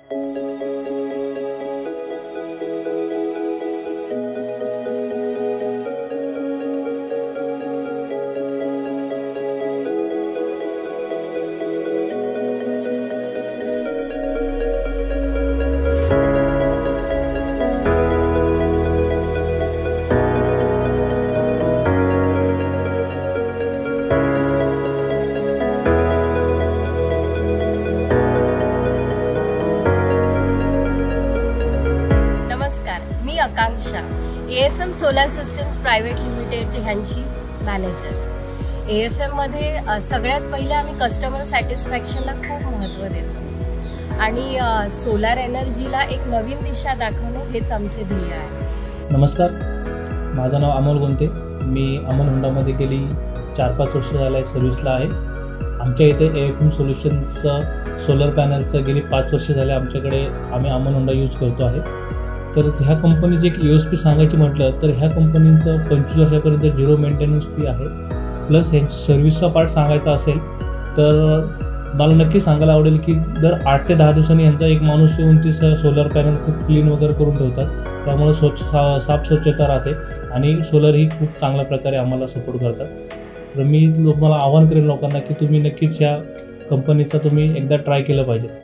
मी आकांक्षा AFM solar systems private limited ह्यांची manager. AFM मध्ये सगळ्यात पहिले आम्ही कस्टमर सॅटिस्फॅक्शनला खूप महत्त्व देतो आणि सोलार एनर्जीला एक नवीन दिशा दाखवणं हेच आमचे ध्येय आहे। नमस्कार, माझं नाव अमोल गोंते। मी अमन होंडामध्ये गेली 4-5 वर्ष झाले सर्व्हिसला आहे। आमच्या इथे AFM सोल्युशनचं सोलर पॅनलचं गेली 5 वर्ष झाले आमच्याकडे आम्ही अमन होंडा यूज करतो आहे। तर ह्या कंपनीची एक USP सांगायची म्हटलं तर ह्या कंपनीचं 25 वर्षापर्यंत 0 मेंटेनन्स फी आहे। प्लस ह्यांची सर्व्हिसचा पार्ट सांगायचा असेल तर मला नक्की सांगायला आवडेल की दर 8 ते 10 दिवसांनी यांचा एक माणूस येऊन ती सोलर पॅनल खूप क्लीन वगैरे करून ठेवतात। त्यामुळे साफ स्वच्छता राहते आणि सोलर ही खूप चांगल्या प्रकारे आम्हाला सपोर्ट करतात। तर मी तुम्हाला आवाहन करेन लोकांना की तुम्ही नक्कीच ह्या कंपनीचा तुम्ही एकदा ट्राय केलं पाहिजे।